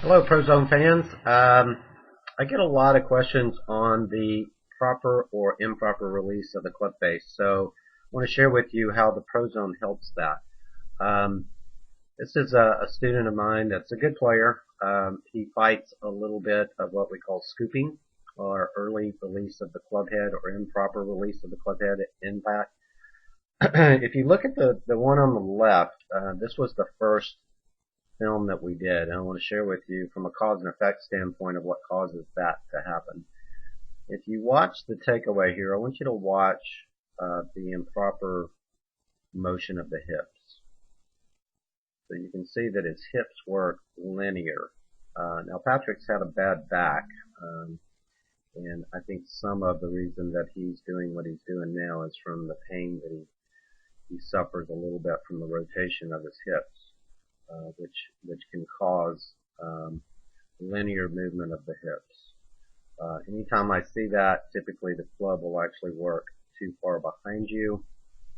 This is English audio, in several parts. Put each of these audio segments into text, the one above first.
Hello, ProZone fans. I get a lot of questions on the proper or improper release of the club face, so I want to share with you how the ProZone helps that. Um, this is a student of mine that's a good player. He fights a little bit of what we call scooping, or early release of the club head, or improper release of the club head at impact. If you look at the one on the left, this was the first film that we did, and I want to share with you from a cause and effect standpoint of what causes that to happen. If you watch the takeaway here, I want you to watch the improper motion of the hips. So you can see that his hips work linear. Now Patrick's had a bad back, and I think some of the reason that he's doing what he's doing now is from the pain that he suffers a little bit from the rotation of his hips. Which can cause linear movement of the hips. Anytime I see that, typically the club will actually work too far behind you,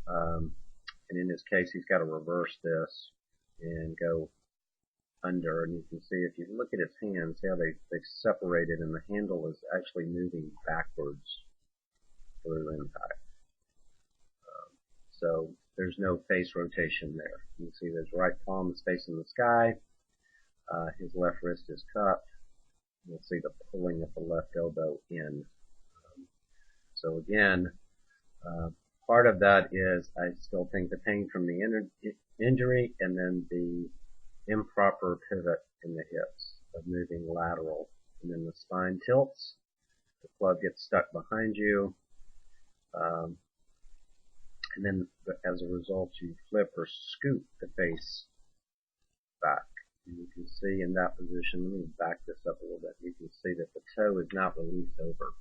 and in this case he's got to reverse this and go under, and you can see if you look at his hands, how they've separated, and the handle is actually moving backwards through impact. So there's no face rotation there. You can see his right palm is facing the sky. His left wrist is cupped. You'll see the pulling of the left elbow in. So again, part of that is I still think the pain from the injury, and then the improper pivot in the hips of moving lateral. And then the spine tilts. The club gets stuck behind you. And then as a result you flip or scoop the face back. And you can see in that position, let me back this up a little bit, you can see that the toe is not released over.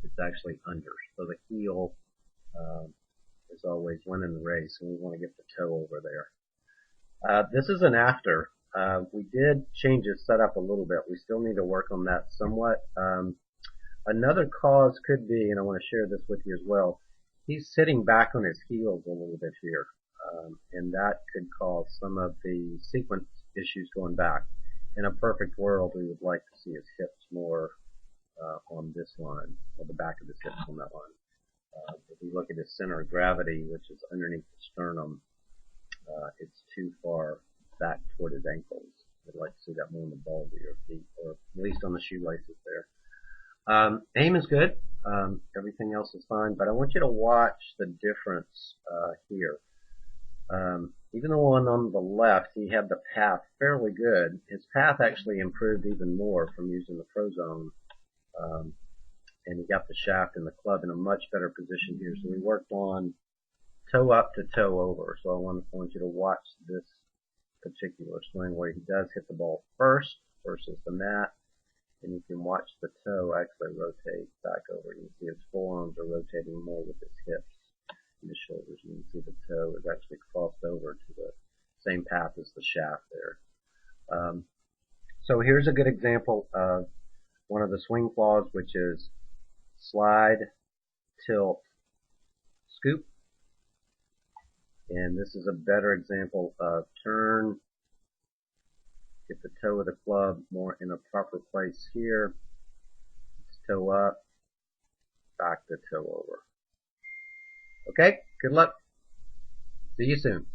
It's actually under. So the heel is always winning the race, and we want to get the toe over there. This is an after. We did change his setup a little bit. We still need to work on that somewhat. Another cause could be, and I want to share this with you as well, he's sitting back on his heels a little bit here, and that could cause some of the sequence issues going back. In a perfect world, we would like to see his hips more on this line, or the back of his hips on that line. If you look at his center of gravity, which is underneath the sternum, it's too far back toward his ankles. We'd like to see that more on the ball of your feet, or at least on the shoelaces there. Aim is good. Everything else is fine, but I want you to watch the difference here. Even the one on the left, he had the path fairly good. His path actually improved even more from using the ProZone, and he got the shaft and the club in a much better position here. So we worked on toe up to toe over. So I want you to watch this particular swing where he does hit the ball first versus the mat. And you can watch the toe actually rotate back over. You can see his forearms are rotating more with his hips and his shoulders. You can see the toe is actually crossed over to the same path as the shaft there. So here's a good example of one of the swing flaws, which is slide, tilt, scoop. And this is a better example of turn, get the toe of the club more in a proper place here. Toe up, back to toe over. Okay, good luck. See you soon.